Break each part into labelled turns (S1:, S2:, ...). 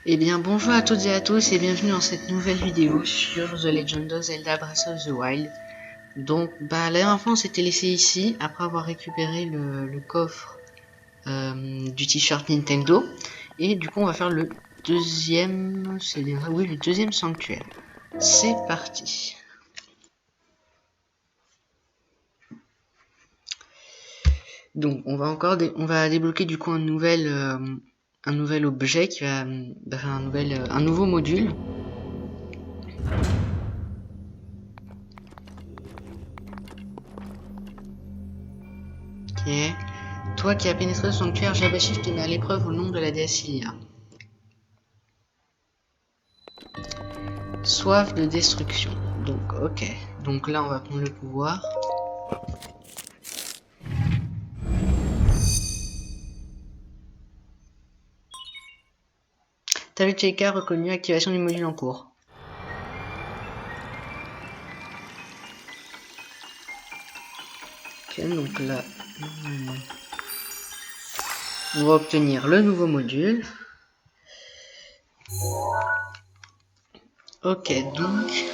S1: Eh bien bonjour à toutes et à tous et bienvenue dans cette nouvelle vidéo sur The Legend of Zelda Breath of the Wild. Donc la dernière fois on s'était laissé ici après avoir récupéré le coffre du t-shirt Nintendo. Et du coup on va faire le deuxième, c'est bien ça, oui, le deuxième sanctuaire. C'est parti. Donc on va débloquer du coup un nouvel objet qui va un nouveau module. Ok. Toi qui as pénétré le sanctuaire, Jabashif te met à l'épreuve au nom de la déesse Ilia. Soif de destruction. Donc ok. Donc là on va prendre le pouvoir. Tavecheka reconnu, activation du module en cours. Ok, donc là on va obtenir le nouveau module. Ok, donc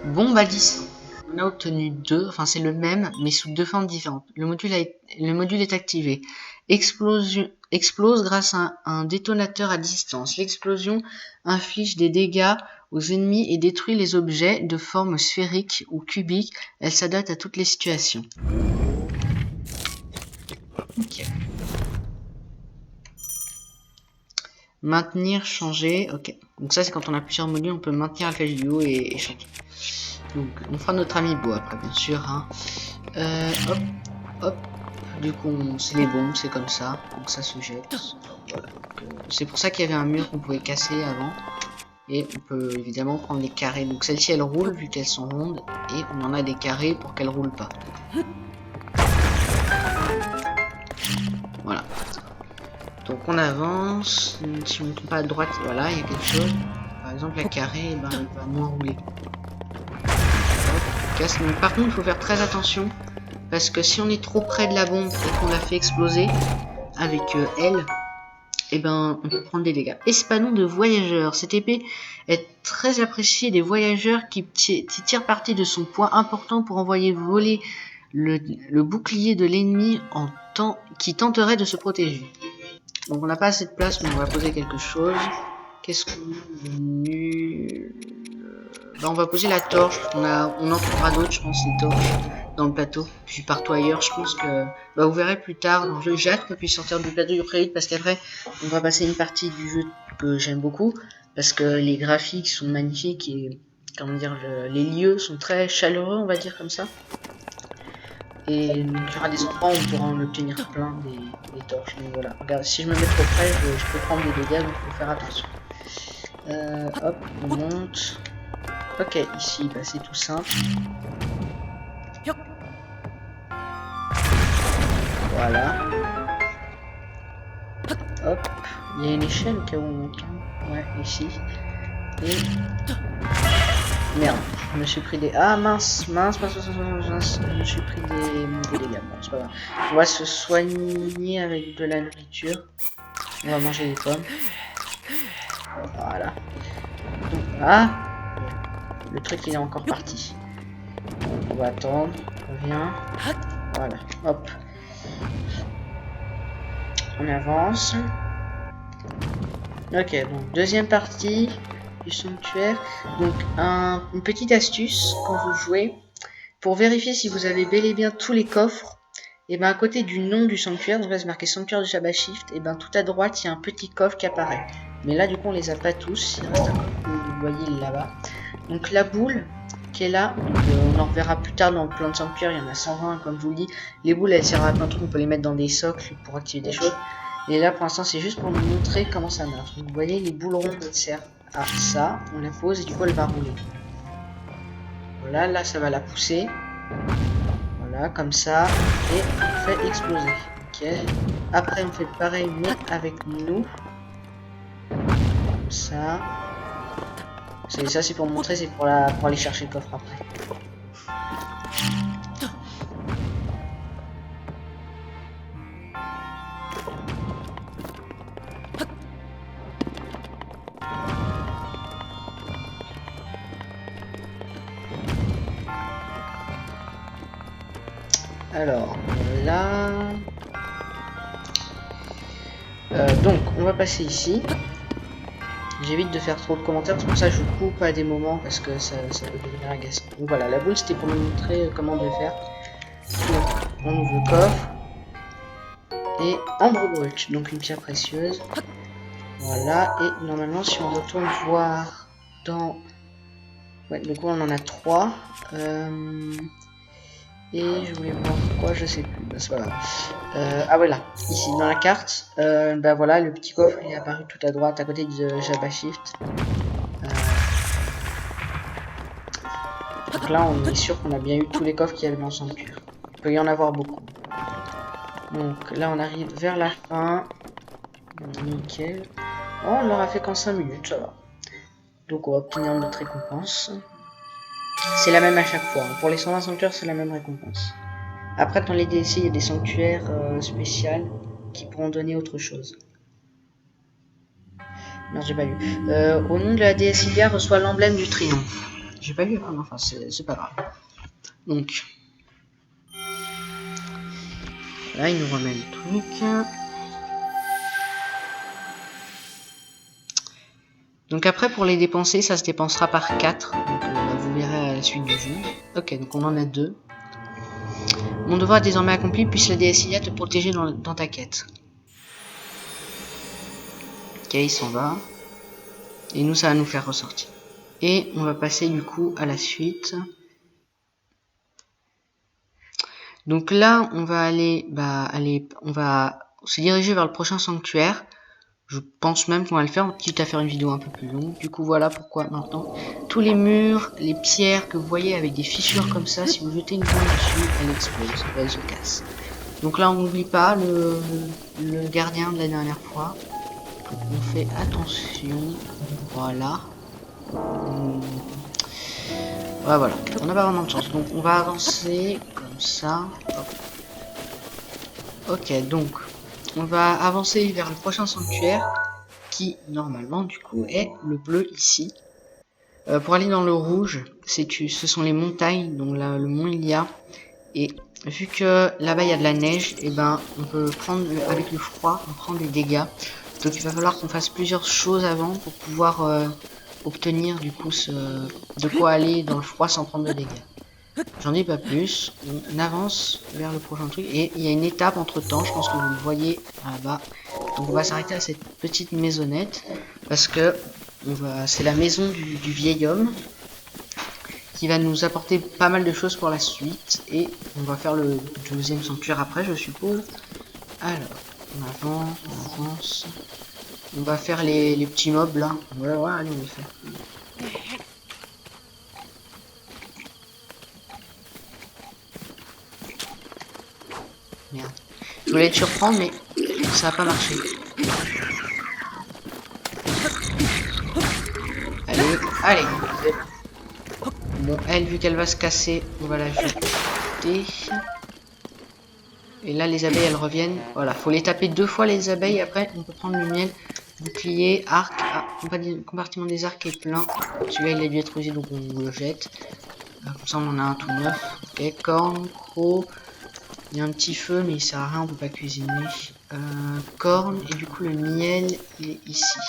S1: bombe à 10. On a obtenu deux, enfin c'est le même mais sous deux formes différentes. Le module est activé. Explose grâce à un détonateur à distance. L'explosion inflige des dégâts aux ennemis et détruit les objets de forme sphérique ou cubique. Elle s'adapte à toutes les situations. Ok. Maintenir, changer. Ok. Donc ça c'est quand on a plusieurs modules, on peut maintenir la flèche du haut et changer. Donc on fera notre amiibo après bien sûr. Hein. Hop, hop. Du coup c'est les bombes, c'est comme ça. Donc ça se jette. Voilà. C'est pour ça qu'il y avait un mur qu'on pouvait casser avant. Et on peut évidemment prendre les carrés. Donc celles-ci elles roulent vu qu'elles sont rondes. Et on en a des carrés pour qu'elles roulent pas. Voilà. Donc on avance. Si on ne tourne pas à droite, voilà, il y a quelque chose. Par exemple la carré, eh ben, elle va moins rouler. Casse. Donc, par contre il faut faire très attention. Parce que si on est trop près de la bombe et qu'on la fait exploser avec elle, et ben on peut prendre des dégâts. Espadon de voyageur. Cette épée est très appréciée des voyageurs qui tirent parti de son poids important pour envoyer voler le bouclier de l'ennemi qui tenterait de se protéger. Donc on n'a pas assez de place, mais on va poser quelque chose. Qu'est-ce qu'on est venu... on va poser la torche. On en trouvera d'autres, je pense, les torches dans le plateau. Puis partout ailleurs, je pense que vous verrez plus tard dans le jeu. J'ai hâte qu'on puisse sortir du plateau du prélude parce qu'après on va passer une partie du jeu que j'aime beaucoup parce que les graphiques sont magnifiques et comment dire, les lieux sont très chaleureux, on va dire comme ça. Et donc il y aura des endroits où on pourra en obtenir plein des torches. Donc voilà, regarde, si je me mets trop près, je peux prendre des dégâts, donc il faut faire attention. Hop, on monte. Ok, ici, c'est tout simple. Voilà. Hop, il y a une échelle au cas où on monte. Ouais, ici. Et... Merde, je me suis pris des... Ah mince, je me suis pris des dégâts. Bon, c'est pas grave. On va se soigner avec de la nourriture. On va manger des pommes. Voilà. Donc, le truc il est encore parti. On va attendre. On revient. Voilà. Hop. On avance. Ok, donc deuxième partie du sanctuaire. Donc une petite astuce quand vous jouez. Pour vérifier si vous avez bel et bien tous les coffres. Et à côté du nom du sanctuaire, donc là c'est marqué sanctuaire de Jabashif, et tout à droite il y a un petit coffre qui apparaît. Mais là du coup on les a pas tous, il reste un coffre que vous voyez là-bas. Donc la boule qui est là, donc, on en reverra plus tard dans le plan de sanctuaire, il y en a 120 comme je vous le dis. Les boules elles servent à plein de trucs, on peut les mettre dans des socles pour activer des choses. Et là pour l'instant c'est juste pour vous montrer comment ça marche. Donc, vous voyez les boules rondes elles servent à ça, on la pose et du coup elle va rouler. Voilà, là ça va la pousser. Voilà, comme ça, et on fait exploser. Ok. Après, on fait pareil, mais avec nous. Comme ça. Ça, c'est pour montrer, c'est pour aller chercher le coffre après. Alors, là... donc, on va passer ici. J'évite de faire trop de commentaires, c'est pour ça que je coupe à des moments, parce que ça peut devenir agaçant. Donc voilà, la boule, c'était pour vous montrer comment de faire. Donc, on ouvre le coffre. Et ambre brute, donc une pierre précieuse. Voilà, et normalement, si on retourne voir dans... Ouais, donc on en a 3. Et je voulais voir quoi, je sais plus, bah, c'est pas grave. Ah voilà, ici dans la carte, bah voilà, le petit coffre il est apparu tout à droite à côté de Jabba Shift. Donc là on est sûr qu'on a bien eu tous les coffres qu'il y avait dans le sanctuaire. Il peut y en avoir beaucoup. Donc là on arrive vers la fin. Nickel. Oh, on l'aura fait qu'en 5 minutes, ça va. Donc on va obtenir notre récompense. C'est la même à chaque fois. Pour les 120 sanctuaires, c'est la même récompense. Après, dans les DLC, il y a des sanctuaires spéciaux qui pourront donner autre chose. Non, j'ai pas lu. Au nom de la déesse Ilia reçoit l'emblème du triomphe. J'ai pas lu, enfin, c'est pas grave. Donc, là, il nous remet le truc. Donc après, pour les dépenser, ça se dépensera par 4. Donc, vous verrez à la suite du jeu. Ok, donc on en a 2. Mon devoir est désormais accompli, puisse la déesse Ilia te protéger dans ta quête. Ok, il s'en va. Et nous, ça va nous faire ressortir. Et on va passer du coup à la suite. Donc là, on va on va se diriger vers le prochain sanctuaire. Je pense même qu'on va le faire, quitte à faire une vidéo un peu plus longue. Du coup, voilà pourquoi maintenant, tous les murs, les pierres que vous voyez avec des fissures comme ça, si vous jetez une bombe dessus, elle explose, elle se casse. Donc là, on n'oublie pas le gardien de la dernière fois. On fait attention. Voilà. Ouais, voilà. On n'a pas vraiment de chance. Donc, on va avancer comme ça. Ok, donc, on va avancer vers le prochain sanctuaire qui, normalement, du coup, est le bleu ici. Pour aller dans le rouge, ce sont les montagnes, donc là, le mont Ilia. Et vu que là-bas, il y a de la neige, et ben, on peut prendre, avec le froid, on prend des dégâts. Donc, il va falloir qu'on fasse plusieurs choses avant pour pouvoir obtenir, du coup, de quoi aller dans le froid sans prendre de dégâts. J'en dis pas plus, on avance vers le prochain truc et il y a une étape entre temps, je pense que vous le voyez là-bas. Donc on va s'arrêter à cette petite maisonnette parce que c'est la maison du vieil homme qui va nous apporter pas mal de choses pour la suite et on va faire le deuxième sanctuaire après je suppose. Alors, on avance, on va faire les petits mobs là, ouais, allez on les fait. Merde. Je voulais te surprendre, mais ça n'a pas marché. Allez. Bon, elle, vu qu'elle va se casser, on va la jeter. Et là, les abeilles, elles reviennent. Voilà, faut les taper 2 fois les abeilles. Après, on peut prendre le miel, bouclier, arc. Ah, compartiment des arcs est plein. Celui-là, il a dû être usé, donc on le jette. Comme ça, on en a un tout neuf. Ok, corne, croc. Il y a un petit feu, mais il sert à rien, on peut pas cuisiner. Corne, et du coup le miel il est ici.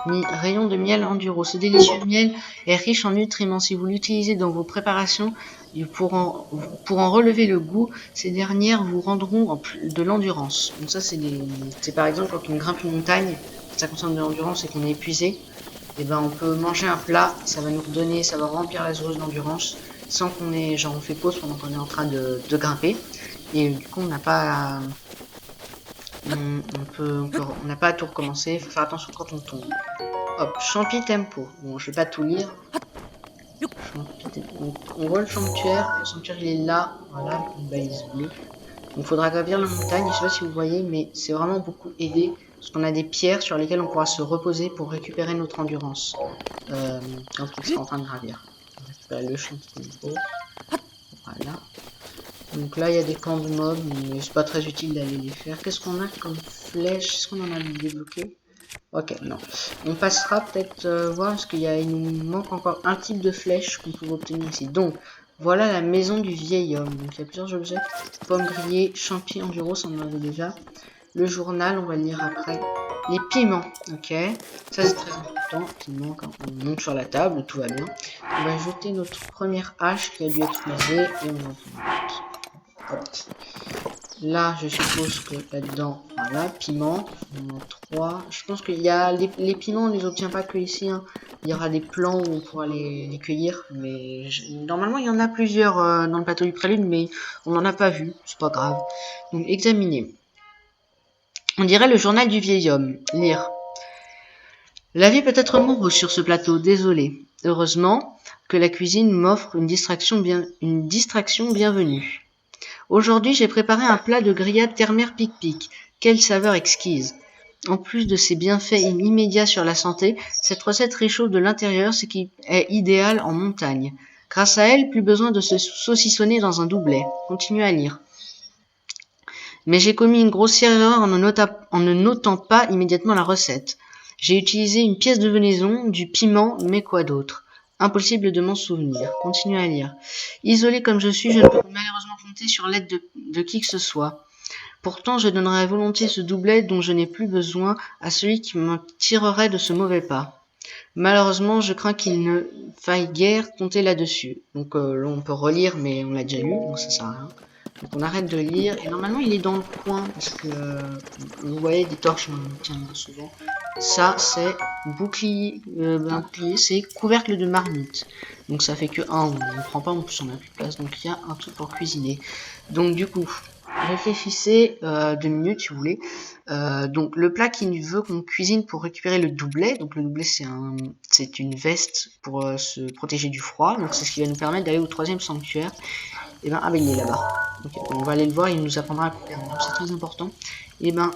S1: Rayon de miel enduro. Ce délicieux miel est riche en nutriments. Si vous l'utilisez dans vos préparations, pour en relever le goût, ces dernières vous rendront de l'endurance. Donc ça c'est par exemple quand on grimpe une montagne, ça concerne de l'endurance et qu'on est épuisé, et ben on peut manger un plat, ça va nous redonner, ça va remplir la jauge d'endurance sans qu'on ait, genre on fait pause pendant qu'on est en train de grimper. Et du coup, on n'a pas, on n'a pas à tout recommencer. Il faut faire attention quand on tombe. Hop, champi tempo. Bon, je vais pas tout lire. Donc, on voit le sanctuaire. Le sanctuaire, il est là. Voilà, une balise bleue. Donc, il faudra gravir la montagne. Je sais pas si vous voyez, mais c'est vraiment beaucoup aidé. Parce qu'on a des pierres sur lesquelles on pourra se reposer pour récupérer notre endurance. Quand on sera en train de gravir. On va récupérer le champi tempo. Voilà. Donc là, il y a des camps de mobs, mais c'est pas très utile d'aller les faire. Qu'est-ce qu'on a comme flèche? Est-ce qu'on en a débloqué? Ok, non. On passera peut-être voir, parce il nous manque encore un type de flèche qu'on peut obtenir ici. Donc, Voilà la maison du vieil homme. Donc il y a plusieurs objets. Pommes grillées, champi enduro, ça on en avait déjà. Le journal, on va le lire après. Les piments, ok. Ça c'est très important. Piments, quand on monte sur la table, tout va bien. On va jeter notre première hache qui a dû être usée et on va hop. Là, je suppose que là-dedans, voilà, piment. On en a 3. Je pense qu'il y a les piments, on les obtient pas que ici. Hein. Il y aura des plants où on pourra les cueillir. Mais normalement, il y en a plusieurs dans le plateau du prélude, mais on n'en a pas vu. C'est pas grave. Donc, examiner. On dirait le journal du vieil homme. Lire. La vie peut être morose sur ce plateau, désolé. Heureusement que la cuisine m'offre une distraction bienvenue. Aujourd'hui, j'ai préparé un plat de grillade terre-mer pic-pic. Quelle saveur exquise! En plus de ses bienfaits immédiats sur la santé, cette recette réchauffe de l'intérieur, ce qui est idéal en montagne. Grâce à elle, plus besoin de se saucissonner dans un doublet. Continuez à lire. Mais j'ai commis une grossière erreur en ne notant pas immédiatement la recette. J'ai utilisé une pièce de venaison, du piment, mais quoi d'autre? Impossible de m'en souvenir. Continuez à lire. Isolé comme je suis, je ne peux malheureusement compter sur l'aide de qui que ce soit. Pourtant, je donnerais volontiers ce doublet dont je n'ai plus besoin à celui qui me tirerait de ce mauvais pas. Malheureusement, je crains qu'il ne faille guère compter là-dessus. Donc là, on peut relire, mais on l'a déjà lu, donc ça sert à rien. Donc on arrête de lire, et normalement il est dans le coin, parce que vous voyez des torches, on tient souvent. Ça c'est bouclier, c'est couvercle de marmite. Donc ça fait que 1, on ne prend pas, en plus on a plus de place, donc il y a un truc pour cuisiner. Donc du coup, réfléchissez 2 minutes si vous voulez. Donc le plat qui veut qu'on cuisine pour récupérer le doublet, donc le doublet c'est une veste pour se protéger du froid, donc c'est ce qui va nous permettre d'aller au 3e sanctuaire. Et ben, ah ben il est là-bas. Okay, on va aller le voir, il nous apprendra à couper. C'est très important. Et ben,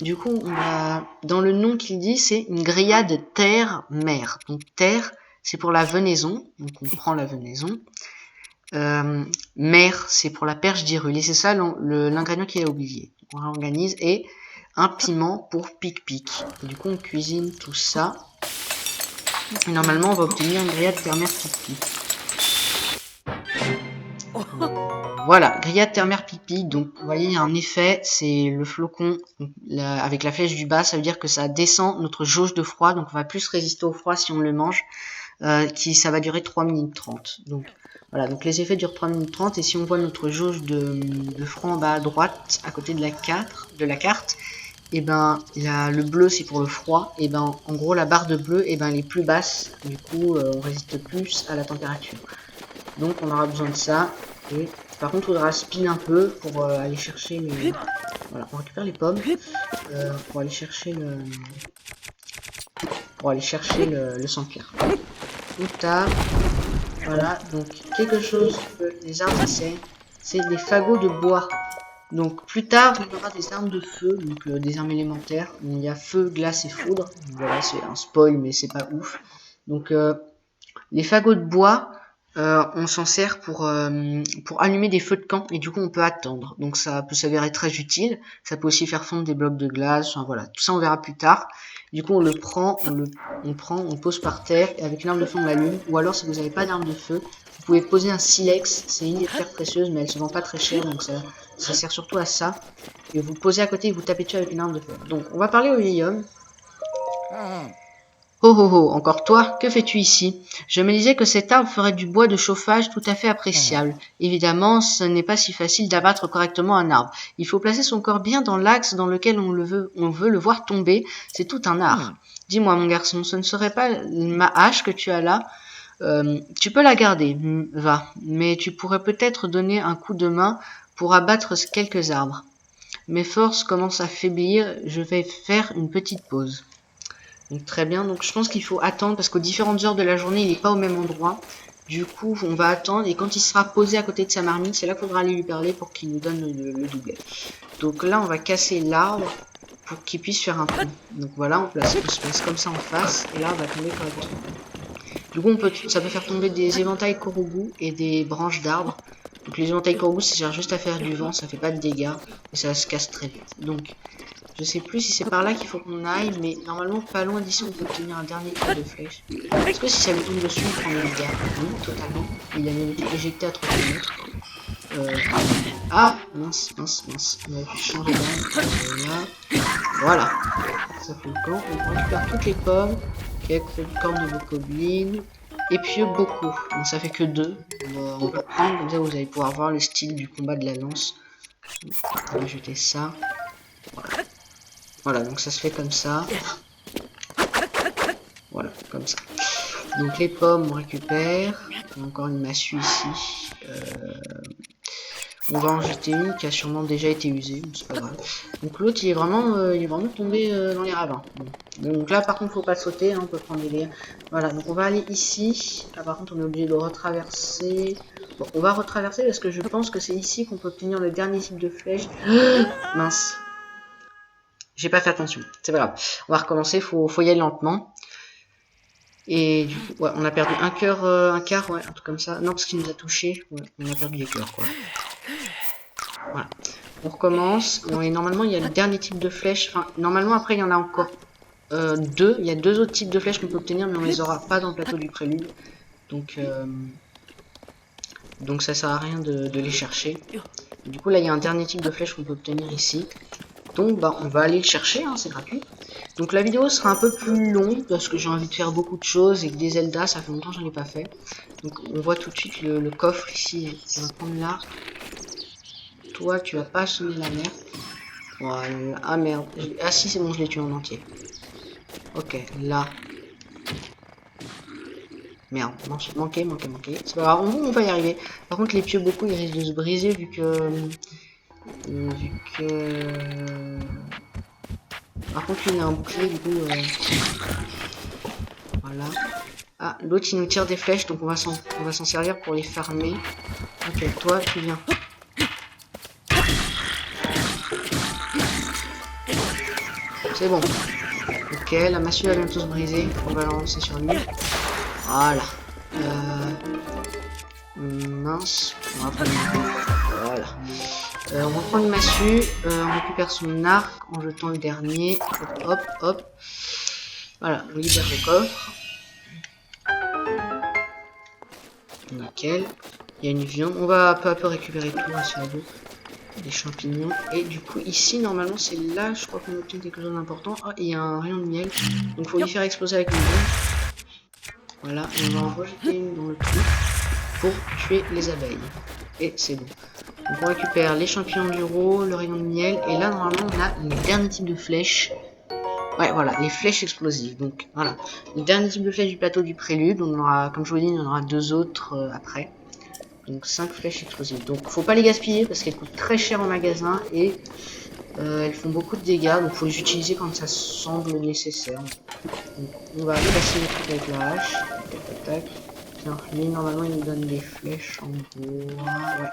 S1: du coup, on va dans le nom qu'il dit, c'est une grillade terre-mer. Donc terre, c'est pour la venaison, donc on prend la venaison. Mer, c'est pour la perche d'irule. Et c'est ça l'ingrédient qu'il a oublié. On réorganise et un piment pour pic-pic. Du coup, on cuisine tout ça. Et normalement, on va obtenir une grillade terre-mer pic-pic. Voilà, grillade terre-mer pipi. Donc, vous voyez, il y a un effet, c'est le flocon avec la flèche du bas, ça veut dire que ça descend notre jauge de froid, donc on va plus résister au froid si on le mange, ça va durer 3 minutes 30. Donc, voilà, donc les effets durent 3 minutes 30, et si on voit notre jauge de froid en bas à droite, à côté de la carte, et ben, le bleu c'est pour le froid, et ben, en gros, la barre de bleu, et ben, elle est plus basse, du coup, on résiste plus à la température. Donc, on aura besoin de ça, et par contre, il faudra spin un peu pour aller chercher les... Voilà, on récupère les pommes pour aller chercher le sanctuaire. Tout tard. Voilà, donc quelque chose que les armes c'est des fagots de bois. Donc plus tard, on aura des armes de feu, donc des armes élémentaires. Il y a feu, glace et foudre. Donc, voilà, c'est un spoil, mais c'est pas ouf. Donc les fagots de bois... on s'en sert pour allumer des feux de camp et du coup on peut attendre, donc ça peut s'avérer très utile. Ça peut aussi faire fondre des blocs de glace, enfin voilà, tout ça on verra plus tard. Du coup on le prend, on le pose par terre et avec une arme de feu on l'allume, ou alors si vous n'avez pas d'arme de feu vous pouvez poser un silex, c'est une des pierres précieuses mais elle se vend pas très cher, donc ça sert surtout à ça, et vous posez à côté et vous tapez dessus avec une arme de feu. Donc on va parler au vieil homme. Oh oh oh, encore toi, que fais-tu ici? Je me disais que cet arbre ferait du bois de chauffage tout à fait appréciable. Évidemment, ce n'est pas si facile d'abattre correctement un arbre. Il faut placer son corps bien dans l'axe dans lequel on veut le voir tomber. C'est tout un art. Dis-moi, mon garçon, ce ne serait pas ma hache que tu as là? Tu peux la garder, va, mais tu pourrais peut-être donner un coup de main pour abattre quelques arbres. Mes forces commencent à faiblir, je vais faire une petite pause. Donc très bien, donc je pense qu'il faut attendre parce qu'aux différentes heures de la journée, il n'est pas au même endroit. Du coup, on va attendre et quand il sera posé à côté de sa marmite, c'est là qu'il faudra aller lui parler pour qu'il nous donne le doublet. Donc là, on va casser l'arbre pour qu'il puisse faire un trou. Donc voilà, on se place comme ça en face et l'arbre va tomber correctement. Du coup, ça peut faire tomber des éventails korugu et des branches d'arbres. Donc les éventails korugu, ça sert juste à faire du vent, ça fait pas de dégâts et ça se casse très vite. Donc Je sais plus si c'est par là qu'il faut qu'on aille, mais normalement pas loin d'ici on peut obtenir un dernier type de flèche. Est-ce que si ça lui tombe dessus, il prend des dégâts? Oui, totalement. Il a même été éjecté à 3 km. Ah, mince. On a pu changer d'arme. Voilà. Ça fait le camp. On récupère toutes les pommes. Quelques cornes de bokoblin. Et puis beaucoup. Donc ça fait que 2. On peut prendre, comme ça vous allez pouvoir voir le style du combat de la lance. On va jeter ça. Voilà, donc ça se fait comme ça. Voilà, comme ça. Donc les pommes on récupère. On a encore une massue ici. On va en jeter une qui a sûrement déjà été usée, c'est pas grave. Donc l'autre il est vraiment tombé dans les ravins. Bon. Donc là par contre faut pas sauter, hein, on peut prendre des dégâts. Voilà, donc on va aller ici. Là par contre on est obligé de retraverser. Bon, on va retraverser parce que je pense que c'est ici qu'on peut obtenir le dernier type de flèche. Mince. J'ai pas fait attention, c'est pas grave. On va recommencer, faut y aller lentement. Et du coup, ouais, on a perdu un cœur, un quart, ouais, un truc comme ça. Non, parce qu'il nous a touché. Ouais, on a perdu des cœurs, quoi. Voilà. On recommence. Bon, et normalement, il y a le dernier type de flèche. Enfin, normalement, après, il y en a encore deux. Il y a 2 autres types de flèches qu'on peut obtenir, mais on les aura pas dans le plateau du prélude. Donc ça sert à rien de les chercher. Du coup, là, il y a un dernier type de flèche qu'on peut obtenir ici. Donc, bah, on va aller le chercher, hein, c'est gratuit. Donc, la vidéo sera un peu plus longue parce que j'ai envie de faire beaucoup de choses et que des Zelda, ça fait longtemps que j'en ai pas fait. Donc, on voit tout de suite le coffre ici. On va prendre l'arc. Toi, tu vas pas sonner la merde. Voilà. Ah merde. Ah si, c'est bon, je l'ai tué en entier. Ok, là. Merde, manqué. C'est pas grave, on va y arriver. Par contre, les pieux beaucoup, ils risquent de se briser vu que... Par contre, lui, il a un bouclier, du coup... Voilà. Ah, l'autre, il nous tire des flèches, donc on va s'en servir pour les farmer. Ok, toi, tu viens. C'est bon. Ok, la massue va bientôt se briser. On va la lancer sur lui. Voilà. Mince. On va prendre une... Voilà. On reprend une massue. On récupère son arc en jetant le dernier. Hop. Voilà, on libère le coffre. Nickel. Il y a une viande. On va peu à peu récupérer tout, rassurez-vous. Des champignons. Et du coup, ici, normalement, c'est là, je crois qu'on obtient quelque chose d'important. Ah, il y a un rayon de miel. Donc, il faut lui faire exploser avec une bombe. Voilà, et on va en rejeter une dans le trou pour tuer les abeilles. Et c'est bon. Donc, on récupère les champignons du roi, le rayon de miel. Et là, normalement, on a le dernier type de flèche. Ouais, voilà, les flèches explosives. Donc, voilà. Le dernier type de flèche du plateau du prélude. On aura, comme je vous l'ai dit, il y en aura 2 autres après. Donc 5 flèches explosives. Donc faut pas les gaspiller parce qu'elles coûtent très cher en magasin et elles font beaucoup de dégâts. Donc faut les utiliser quand ça semble nécessaire. Donc, on va casser le truc avec la hache. Tac. Tiens, lui normalement il nous donne des flèches en bois. Ouais.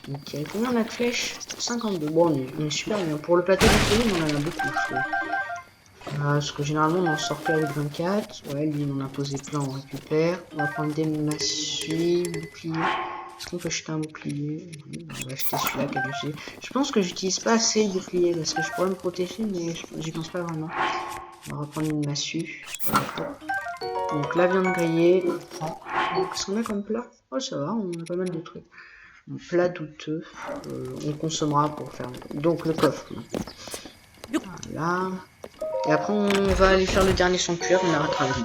S1: Nickel. Combien on a de flèches? 52. Bon, on est super bien. Pour le plateau du film, on en a beaucoup, je trouve. Parce que généralement on en sort qu'avec 24. Ouais, lui il en a posé plein, on récupère. On va prendre des massues, boucliers. Est-ce qu'on peut acheter un bouclier? On va acheter celui-là qui a du... Je pense que j'utilise pas assez le bouclier parce que je pourrais me protéger, mais j'y pense pas vraiment. On va reprendre une massue. Donc la viande grillée, on prend. Qu'est-ce qu'on a comme plat? Oh ça va, on a pas mal de trucs. Un plat douteux, on consommera pour faire... Donc le coffre. Voilà. Et après on va aller faire le dernier sanctuaire, on a rattrapé.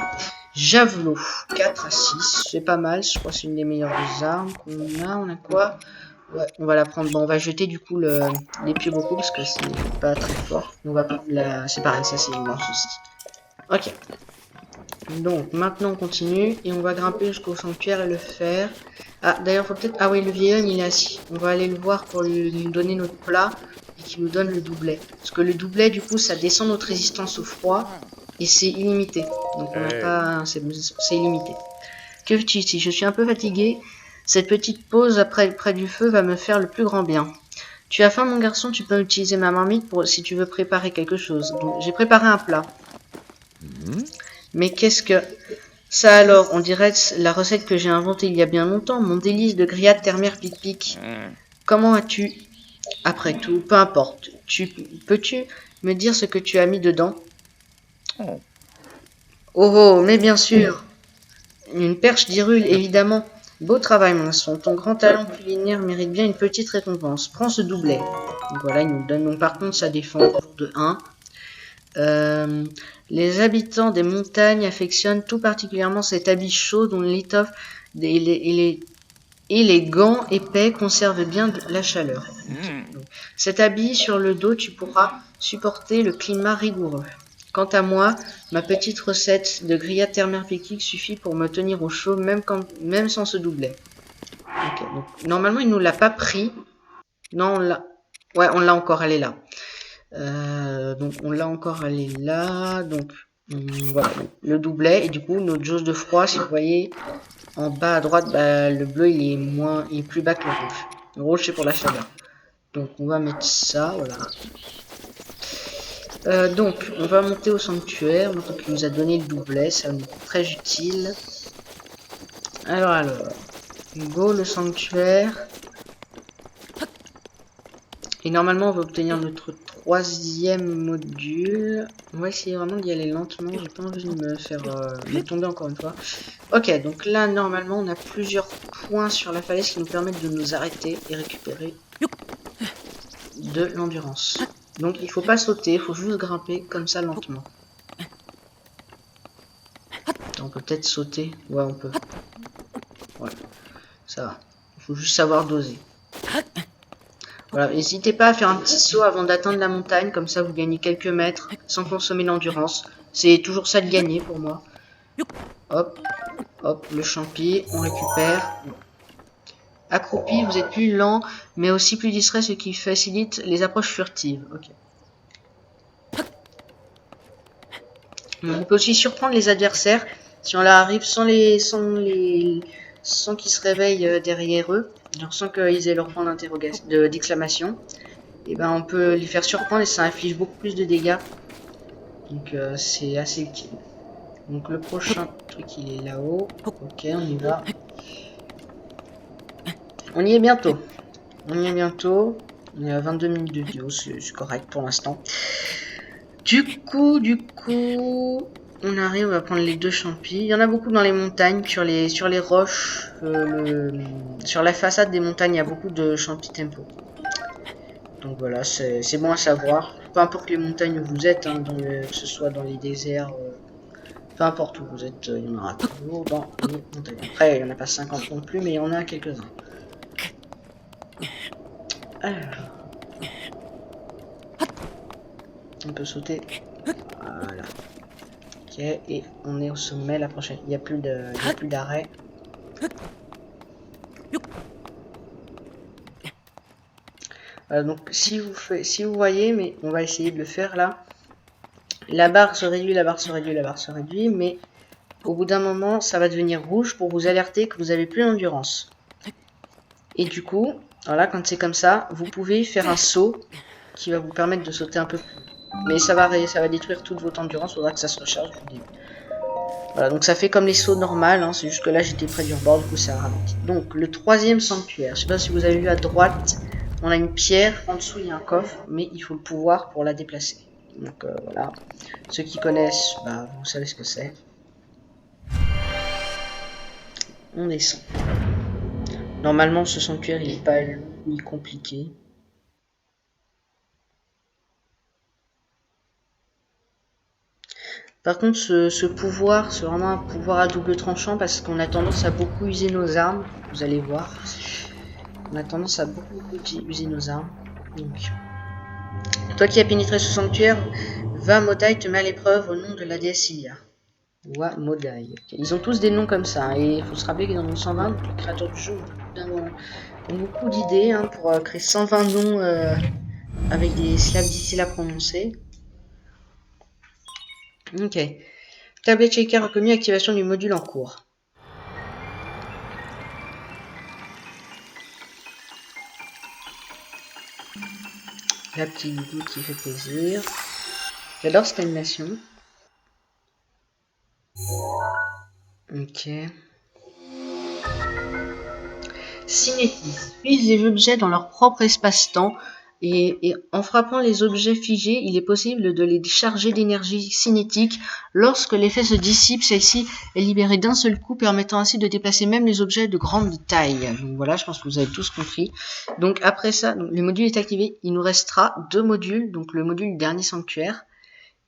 S1: Javelot, 4 à 6, c'est pas mal, je crois que c'est une des meilleures armes qu'on a. On a quoi? Ouais, on va la prendre. Bon, on va jeter du coup les pieds beaucoup parce que c'est pas très fort. On va prendre la... C'est pareil, ça c'est une lance aussi. Ok. Donc maintenant on continue et on va grimper jusqu'au sanctuaire et le faire. Ah d'ailleurs faut peut-être... Ah oui, le vieil homme il est assis. On va aller le voir pour lui donner notre plat et qu'il nous donne le doublet. Parce que le doublet du coup ça descend notre résistance au froid. Et c'est illimité. Donc on n'a pas... C'est illimité. Que fais-tu ici? Je suis un peu fatigué. Cette petite pause près du feu va me faire le plus grand bien. Tu as faim mon garçon? Tu peux utiliser ma marmite pour si tu veux préparer quelque chose. Donc j'ai préparé un plat. Mais qu'est-ce que... Ça alors, on dirait la recette que j'ai inventée il y a bien longtemps. Mon délice de grillade terre-mer pic-pic. Comment as-tu... Après tout, peu importe. Peux-tu me dire ce que tu as mis dedans? Oh oh, mais bien sûr. Une perche d'Hyrule, évidemment. Beau travail, mon garçon. Ton grand talent culinaire mérite bien une petite récompense. Prends ce doublet. Donc voilà, il nous donne. Donc par contre, ça défend toujours de 1. Les habitants des montagnes affectionnent tout particulièrement cet habit chaud dont l'étoffe et les gants épais conservent bien la chaleur. Donc, cet habit sur le dos, tu pourras supporter le climat rigoureux. Quant à moi, ma petite recette de grillade thermopyctique suffit pour me tenir au chaud, même sans ce doublet. Okay, donc, normalement, il nous l'a pas pris. Non, on l'a. Ouais, on l'a encore, elle est là. Donc, on l'a encore, elle est là. Donc, voilà, le doublet. Et du coup, notre jauge de froid, si vous voyez, en bas à droite, bah, le bleu, il est plus bas que le rouge. Le rouge, c'est pour la chaleur. Donc, on va mettre ça, voilà. Donc, on va monter au sanctuaire. Maintenant qu'il nous a donné le doublet, ça nous est très utile. Alors, go le sanctuaire. Et normalement, on va obtenir notre 3e module. On va essayer vraiment d'y aller lentement. J'ai pas envie de me faire me tomber encore une fois. Ok, donc là, normalement, on a plusieurs points sur la falaise qui nous permettent de nous arrêter et récupérer de l'endurance. Donc, il faut pas sauter, il faut juste grimper comme ça lentement. On peut peut-être sauter. Ouais, on peut. Ouais, ça va. Il faut juste savoir doser. Voilà, n'hésitez pas à faire un petit saut avant d'atteindre la montagne, comme ça vous gagnez quelques mètres sans consommer l'endurance. C'est toujours ça de gagner pour moi. Hop, hop, le champi, on récupère. Accroupi, vous êtes plus lent, mais aussi plus distrait, ce qui facilite les approches furtives. Ok. On peut aussi surprendre les adversaires si on leur arrive sans qu'ils se réveillent derrière eux, genre sans qu'ils aient leur point d'exclamation. Et ben on peut les faire surprendre et ça inflige beaucoup plus de dégâts. Donc c'est assez utile. Donc le prochain truc il est là-haut. Ok, on y va. On y est bientôt. On y est bientôt. On est à 22 minutes de vidéo, c'est correct pour l'instant. Du coup, on arrive, on va prendre les 2 champis. Il y en a beaucoup dans les montagnes, sur les roches, sur la façade des montagnes, il y a beaucoup de champis tempo. Donc voilà, c'est bon à savoir. Peu importe les montagnes où vous êtes, hein, que ce soit dans les déserts, peu importe où vous êtes, il y en aura toujours dans les montagnes. Après, il n'y en a pas 50 non plus, mais il y en a quelques-uns. Alors, on peut sauter. Voilà. Ok, et on est au sommet la prochaine. Il n'y a plus d'arrêt. Donc si vous voyez, mais on va essayer de le faire là. La barre se réduit, la barre se réduit, la barre se réduit, mais au bout d'un moment, ça va devenir rouge pour vous alerter que vous n'avez plus l'endurance. Et du coup, voilà, quand c'est comme ça, vous pouvez faire un saut qui va vous permettre de sauter un peu plus. Mais ça va détruire toute votre endurance, il faudra que ça se recharge du début. Voilà, donc ça fait comme les sauts normales, hein, c'est juste que là j'étais près du rebord, du coup ça a ralenti. Donc le 3e sanctuaire, je sais pas si vous avez vu à droite, on a une pierre, en dessous il y a un coffre, mais il faut le pouvoir pour la déplacer. Donc voilà, ceux qui connaissent, bah, vous savez ce que c'est. On descend. Normalement ce sanctuaire il est pas ni compliqué. Par contre, ce pouvoir, c'est vraiment un pouvoir à double tranchant parce qu'on a tendance à beaucoup user nos armes. Vous allez voir. On a tendance à beaucoup user nos armes. Donc, toi qui as pénétré ce sanctuaire, va Modai te met à l'épreuve au nom de la déesse Ilia. Wa Modai. Ils ont tous des noms comme ça. Hein, et il faut se rappeler qu'ils en ont 120. Donc les créateurs du jeu ont beaucoup d'idées hein, pour créer 120 noms avec des syllabes difficiles à prononcer. Ok. Tablette shaker reconnue, activation du module en cours. La petite doudou qui fait plaisir. J'adore cette animation. Ok. Cinétis. Puise les objets dans leur propre espace-temps Et en frappant les objets figés, il est possible de les charger d'énergie cinétique. Lorsque l'effet se dissipe, celle-ci est libérée d'un seul coup, permettant ainsi de déplacer même les objets de grande taille. Donc voilà, je pense que vous avez tous compris. Donc après ça, le module est activé. Il nous restera 2 modules, donc le module dernier sanctuaire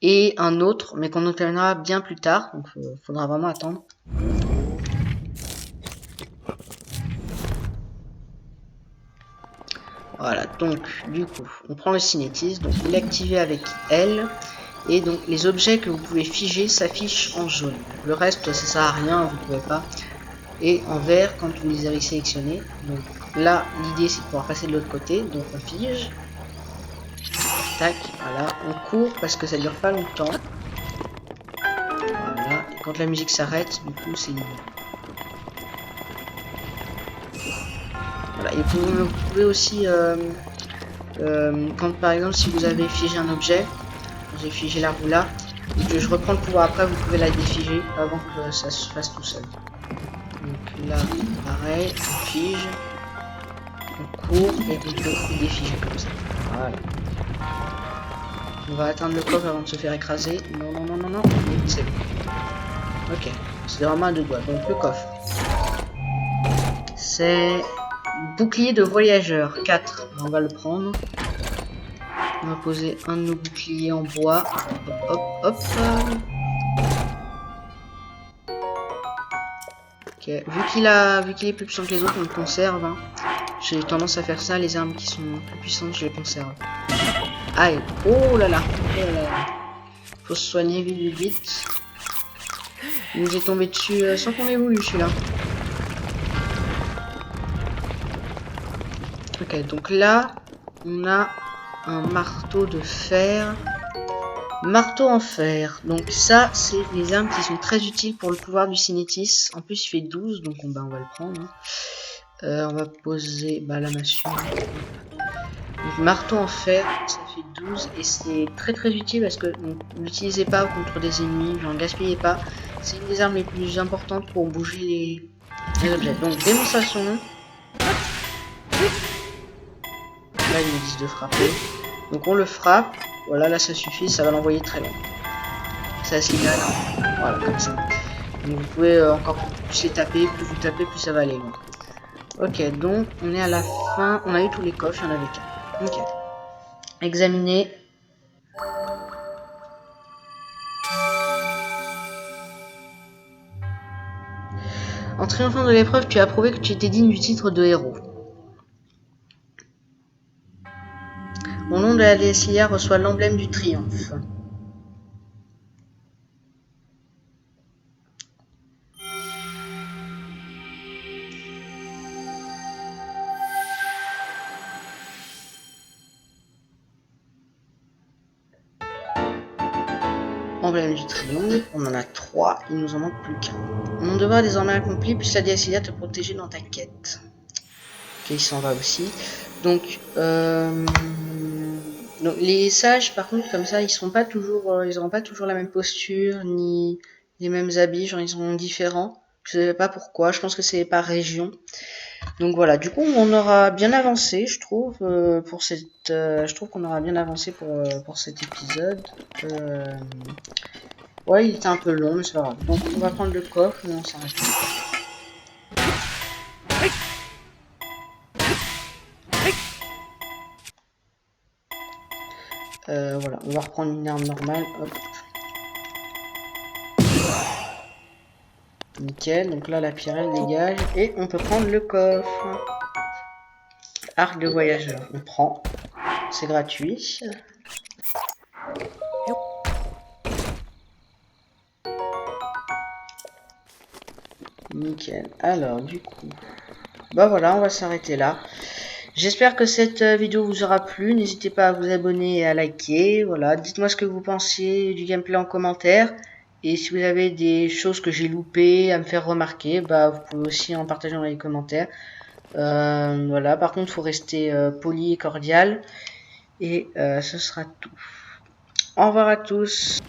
S1: et un autre, mais qu'on obtiendra bien plus tard. Donc faudra vraiment attendre. Voilà, donc du coup, on prend le cinétisme, donc il est activé avec L, et donc les objets que vous pouvez figer s'affichent en jaune. Le reste, ça sert à rien, vous pouvez pas. Et en vert quand vous les avez sélectionnés. Donc là, l'idée c'est de pouvoir passer de l'autre côté, donc on fige. Tac, voilà, on court parce que ça dure pas longtemps. Voilà, et quand la musique s'arrête, du coup c'est... Voilà, et vous pouvez aussi... quand par exemple si vous avez figé un objet, j'ai figé la roue là, et que je reprends le pouvoir après, vous pouvez la défiger avant que ça se fasse tout seul. Donc là, pareil, on fige, on court et on peut défiger comme ça. Voilà. On va atteindre le coffre avant de se faire écraser. Non, non, non, non, non. C'est bon. Ok, c'est vraiment à 2 doigts. Donc le coffre. C'est bouclier de voyageur 4. On va le prendre. On va poser un de nos boucliers en bois. Hop, hop, hop. Ok, vu qu'il est plus puissant que les autres, on le conserve. Hein. J'ai tendance à faire ça, les armes qui sont plus puissantes, je les conserve. Aïe, oh là là. Oh là là. Faut se soigner vite, vite, vite. Il nous est tombé dessus sans qu'on ait voulu celui-là. Ok, donc là, on a un marteau de fer. Marteau en fer. Donc ça, c'est les armes qui sont très utiles pour le pouvoir du cinétis. En plus, il fait 12, donc on va le prendre. Hein. On va poser la massue. Donc, marteau en fer, ça fait 12 et c'est très très utile parce que ne l'utilisez pas contre des ennemis, n'en gaspillez pas. C'est une des armes les plus importantes pour bouger les objets. Donc démonstration. Là, ils nous disent de frapper. Donc on le frappe. Voilà, là ça suffit, ça va l'envoyer très loin. C'est un signal. Voilà, comme ça. Donc vous pouvez encore plus les taper, plus vous tapez, plus ça va aller loin. Ok, donc on est à la fin. On a eu tous les coffres, il y en avait qu'un. Ok. Examiner. En triomphant de l'épreuve, tu as prouvé que tu étais digne du titre de héros. Au nom de la déesse Lyia reçoit l'emblème du triomphe. Emblème du triomphe, on en a 3, il nous en manque plus qu'un. Mon devoir est désormais accompli, puis la déesse Lyia te protéger dans ta quête. Ok, il s'en va aussi. Donc, les sages, par contre, comme ça, ils seront pas toujours, ils auront pas toujours la même posture ni les mêmes habits, genre ils seront différents. Je sais pas pourquoi. Je pense que c'est par région. Donc voilà. Du coup, on aura bien avancé, je trouve, pour cette. Je trouve qu'on aura bien avancé pour cet épisode. Ouais, il était un peu long, mais c'est pas grave. Donc on va prendre le coffre et on s'arrête. Voilà, on va reprendre une arme normale. Hop. Nickel, donc là la pirelle dégage et on peut prendre le coffre. Arc de voyageur, on prend. C'est gratuit. Nickel. Alors du coup, voilà, on va s'arrêter là. J'espère que cette vidéo vous aura plu. N'hésitez pas à vous abonner et à liker. Voilà, dites-moi ce que vous pensiez du gameplay en commentaire. Et si vous avez des choses que j'ai loupées à me faire remarquer, vous pouvez aussi en partager dans les commentaires. Voilà, par contre, il faut rester poli et cordial. Et ce sera tout. Au revoir à tous.